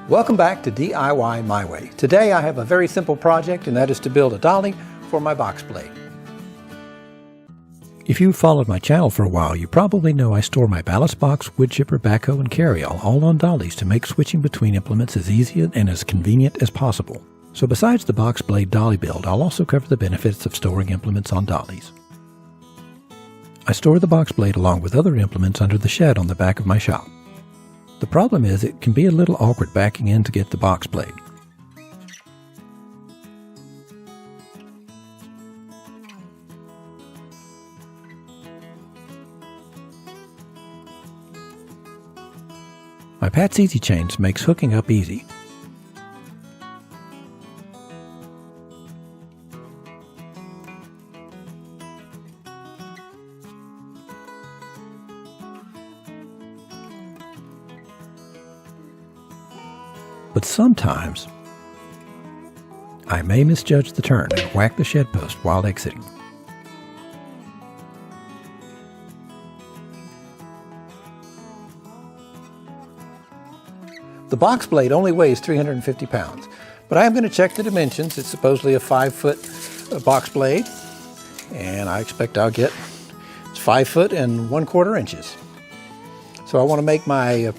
Welcome back to DIY My Way. Today I have a very simple project, and that is to build a dolly for my box blade. If you've followed my channel for a while, you probably know I store my ballast box, wood chipper, backhoe, and carryall all on dollies to make switching between implements as easy and as convenient as possible. So besides the box blade dolly build, I'll also cover the benefits of storing implements on dollies. I store the box blade along with other implements under the shed on the back of my shop. The problem is it can be a little awkward backing in to get the box blade. My Pat's Easy Chains makes hooking up easy. But sometimes I may misjudge the turn and whack the shed post while exiting. The box blade only weighs 350 pounds, but I am going to check the dimensions. It's supposedly a 5-foot box blade, and I expect I'll get 5 foot and 1/4 inches. So I want to make my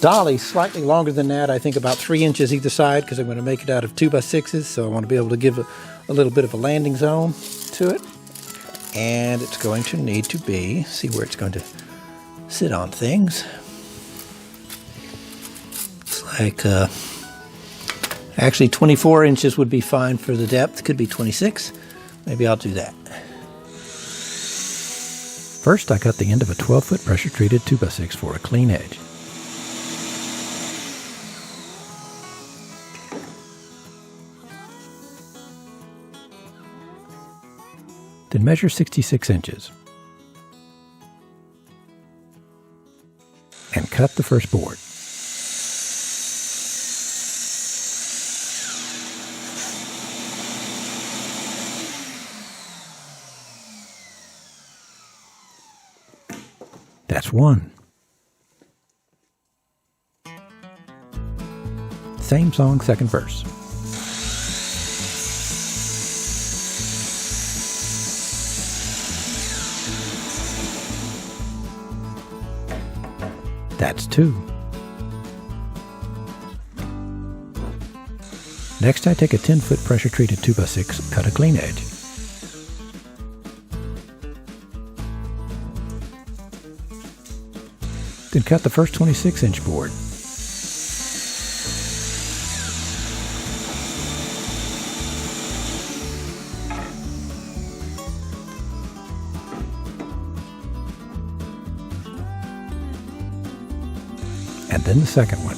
dolly slightly longer than that. I think about 3 inches either side, because I'm going to make it out of 2x6s, so I want to be able to give a little bit of a landing zone to it. And it's going to need to be, see where it's going to sit on things. It's like, actually 24 inches would be fine for the depth. Could be 26. Maybe I'll do that. First, I cut the end of a 12-foot pressure-treated 2x6 for a clean edge. Then measure 66 inches and cut the first board. That's one. Same song, second verse. That's 2. Next, I take a 10-foot pressure-treated 2x6, cut a clean edge. Then cut the first 26-inch board. And then the second one.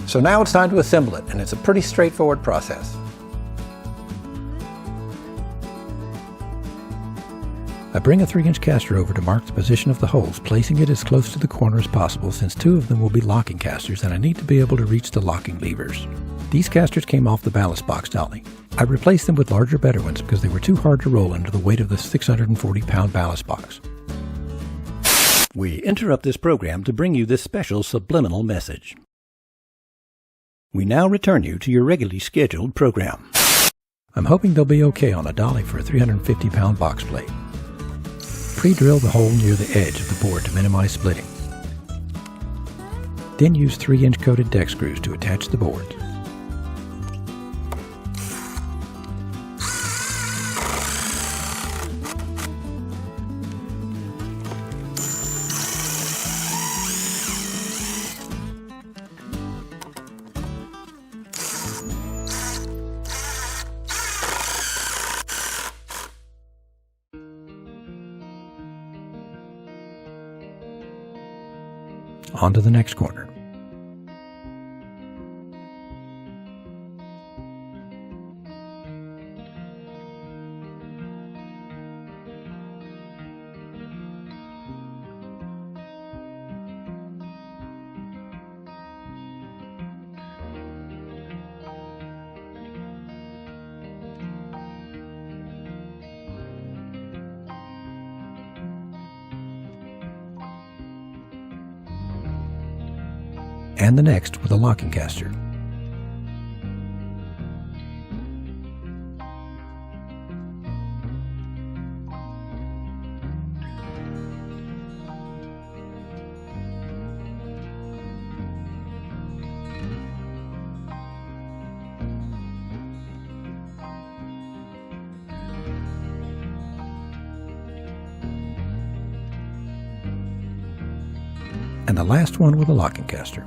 So now it's time to assemble it, and it's a pretty straightforward process. I bring a 3-inch caster over to mark the position of the holes, placing it as close to the corner as possible since 2 of them will be locking casters and I need to be able to reach the locking levers. These casters came off the ballast box dolly. I replaced them with larger, better ones because they were too hard to roll under the weight of the 640-pound ballast box. We interrupt this program to bring you this special subliminal message. We now return you to your regularly scheduled program. I'm hoping they'll be okay on a dolly for a 350-pound box blade. Pre-drill the hole near the edge of the board to minimize splitting. Then use 3-inch coated deck screws to attach the boards. On to the next corner. and the next with a locking caster. And the last one with a locking caster.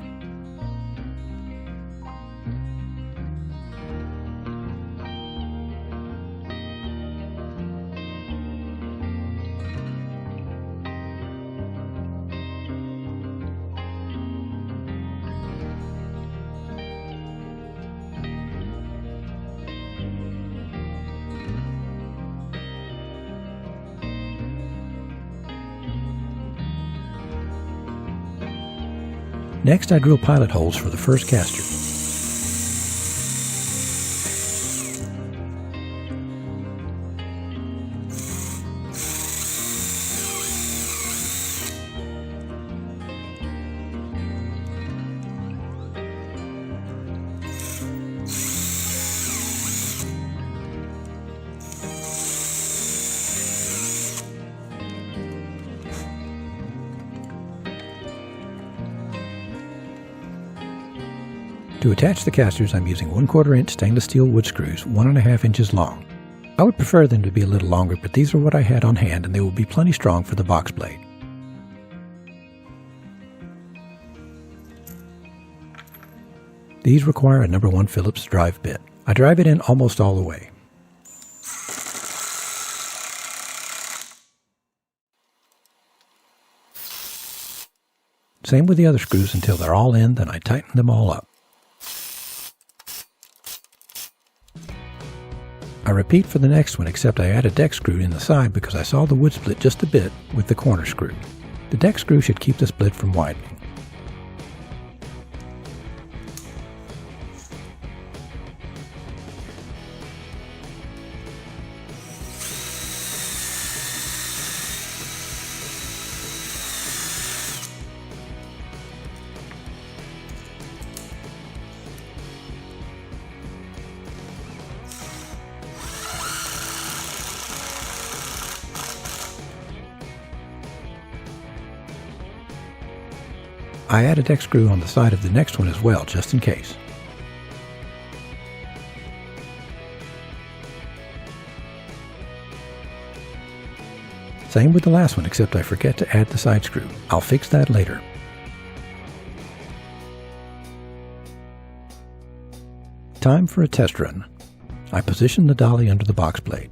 Next, I drill pilot holes for the first caster. To attach the casters, I'm using 1/4 inch stainless steel wood screws, 1.5 inches long. I would prefer them to be a little longer, but these are what I had on hand and they will be plenty strong for the box blade. These require a No. 1 Phillips drive bit. I drive it in almost all the way. Same with the other screws until they're all in, then I tighten them all up. I repeat for the next one, except I add a deck screw in the side because I saw the wood split just a bit with the corner screw. The deck screw should keep the split from widening. I add a deck screw on the side of the next one as well, just in case. Same with the last one, except I forget to add the side screw. I'll fix that later. Time for a test run. I position the dolly under the box blade.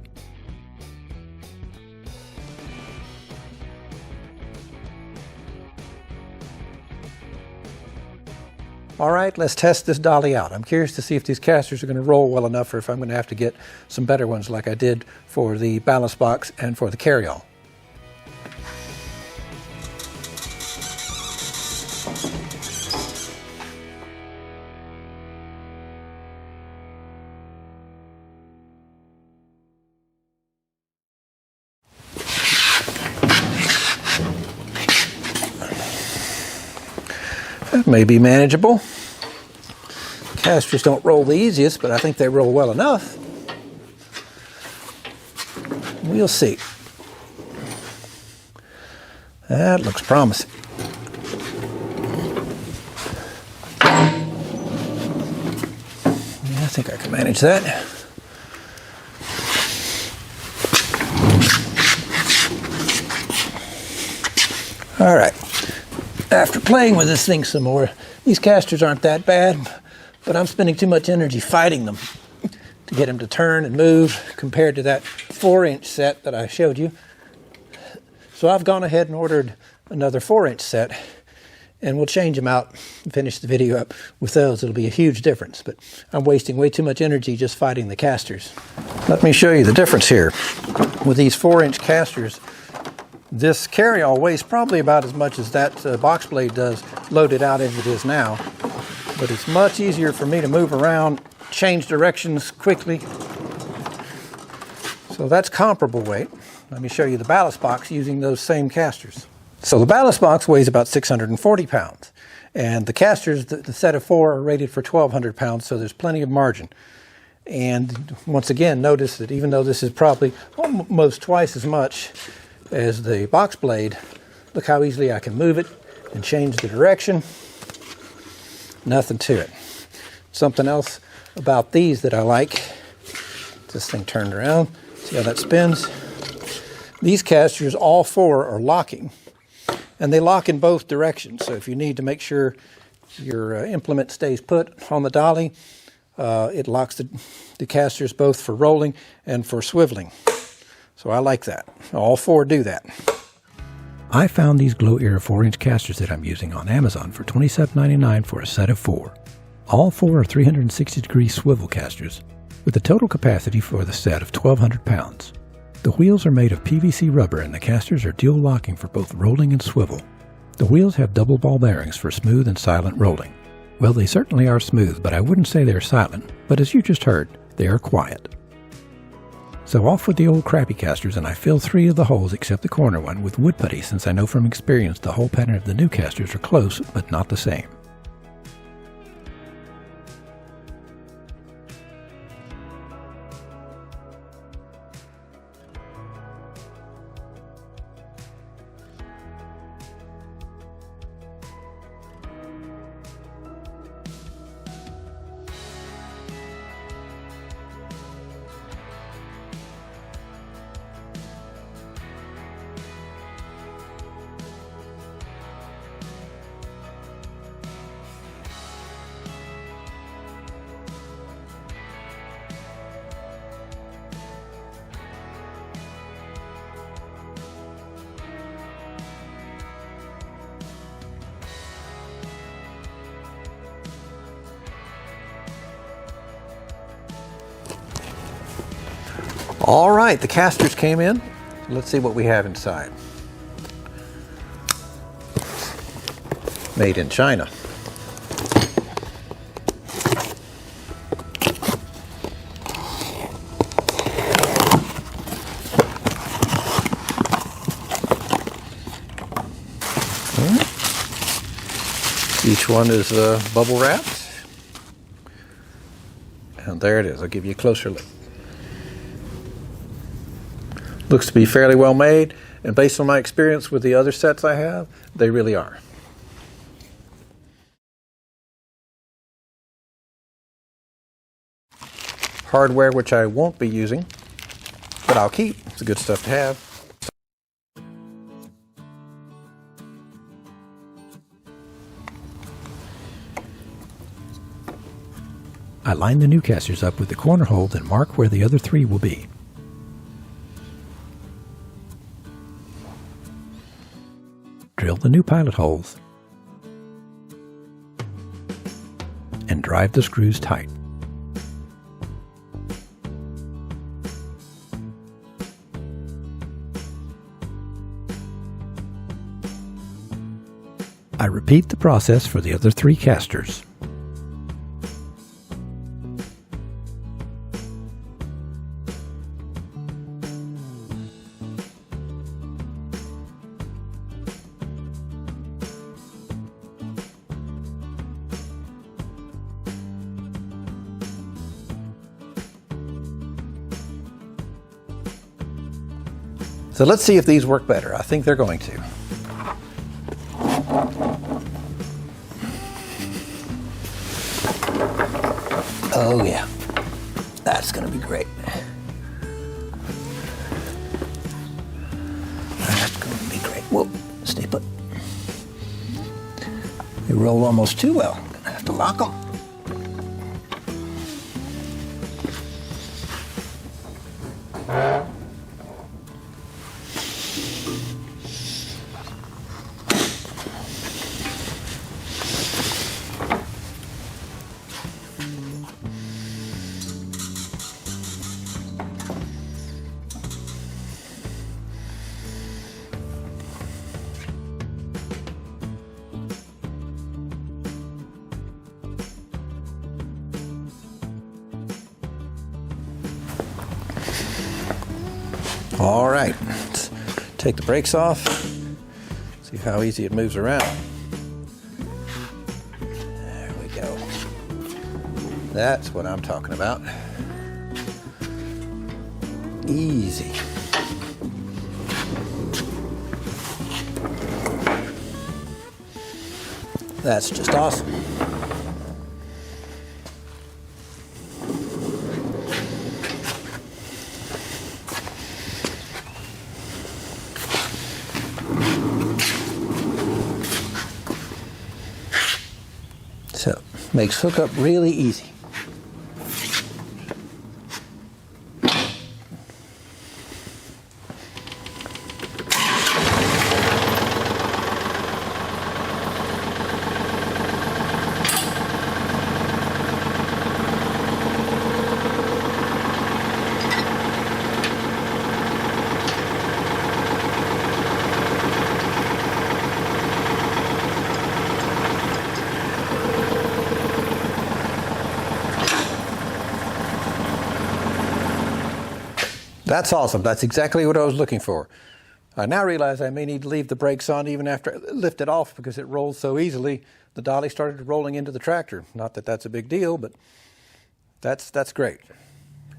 All right, let's test this dolly out. I'm curious to see if these casters are going to roll well enough or if I'm going to have to get some better ones like I did for the ballast box and for the carryall. That may be manageable. Casters don't roll the easiest, but I think they roll well enough. We'll see. That looks promising. Yeah, I think I can manage that. All right. After playing with this thing some more, these casters aren't that bad, but I'm spending too much energy fighting them to get them to turn and move compared to that 4-inch set that I showed you. So I've gone ahead and ordered another 4-inch set, and we'll change them out and finish the video up with those. It'll be a huge difference, but I'm wasting way too much energy just fighting the casters. Let me show you the difference here. With these 4-inch casters, this carryall weighs probably about as much as that box blade does, loaded out as it is now. But it's much easier for me to move around, change directions quickly. So that's comparable weight. Let me show you the ballast box using those same casters. So the ballast box weighs about 640 pounds. And the casters, the set of 4 are rated for 1,200 pounds, so there's plenty of margin. And once again, notice that even though this is probably almost twice as much as the box blade, look how easily I can move it and change the direction. Nothing to it. Something else about these that I like, this thing turned around, see how that spins? These casters, all 4 are locking, and they lock in both directions. So if you need to make sure your implement stays put on the dolly, it locks the casters both for rolling and for swiveling. So I like that. All 4 do that. I found these Glow Era 4-inch casters that I'm using on Amazon for $27.99 for a set of 4. All 4 are 360-degree swivel casters with a total capacity for the set of 1,200 pounds. The wheels are made of PVC rubber and the casters are dual locking for both rolling and swivel. The wheels have double ball bearings for smooth and silent rolling. Well, they certainly are smooth, but I wouldn't say they're silent. But as you just heard, they are quiet. So off with the old crappy casters, and I filled 3 of the holes except the corner one with wood putty, since I know from experience the hole pattern of the new casters are close, but not the same. All right, the casters came in. Let's see what we have inside. Made in China. Each one is bubble wrapped. And there it is. I'll give you a closer look. Looks to be fairly well made, and based on my experience with the other sets I have, they really are. Hardware which I won't be using, but I'll keep. It's good stuff to have. I line the new casters up with the corner holes and mark where the other 3 will be. Drill the new pilot holes and drive the screws tight. I repeat the process for the other 3 casters. So let's see if these work better. I think they're going to. Oh yeah, that's going to be great. That's going to be great. Whoa, stay put. They roll almost too well. I'm going to have to lock them. All right, let's take the brakes off, see how easy it moves around. That's what I'm talking about. Easy. That's just awesome. So, makes hookup really easy. That's awesome. That's exactly what I was looking for. I now realize I may need to leave the brakes on even after I lift it off because it rolls so easily. The dolly started rolling into the tractor. Not that that's a big deal, but that's great.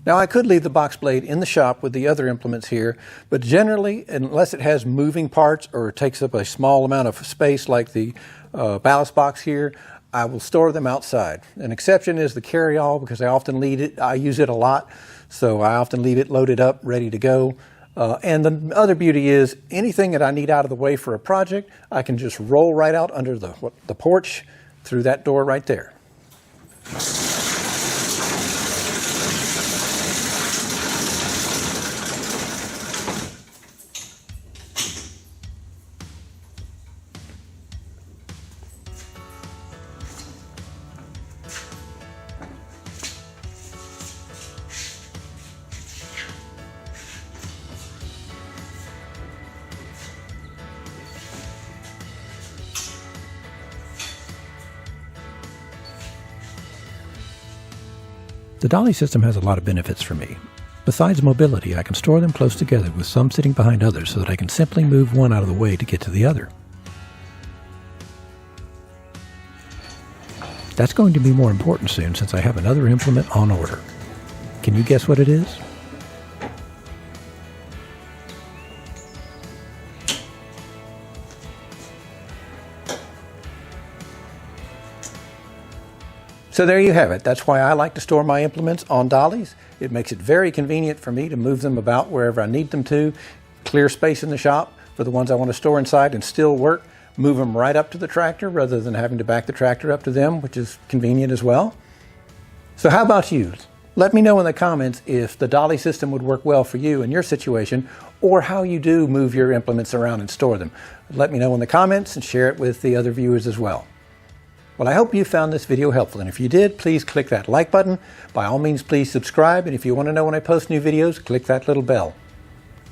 Now I could leave the box blade in the shop with the other implements here, but generally, unless it has moving parts or takes up a small amount of space like the ballast box here, I will store them outside. An exception is the carry-all because I use it a lot. So I often leave it loaded up, ready to go. And the other beauty is anything that I need out of the way for a project, I can just roll right out under the porch through that door right there. The dolly system has a lot of benefits for me. Besides mobility, I can store them close together with some sitting behind others so that I can simply move one out of the way to get to the other. That's going to be more important soon since I have another implement on order. Can you guess what it is? So there you have it. That's why I like to store my implements on dollies. It makes it very convenient for me to move them about wherever I need them to, clear space in the shop for the ones I want to store inside and still work, move them right up to the tractor rather than having to back the tractor up to them, which is convenient as well. So how about you? Let me know in the comments if the dolly system would work well for you in your situation or how you do move your implements around and store them. Let me know in the comments and share it with the other viewers as well. Well, I hope you found this video helpful, and if you did, please click that like button. By all means, please subscribe, and if you want to know when I post new videos, click that little bell.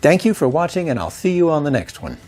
Thank you for watching, and I'll see you on the next one.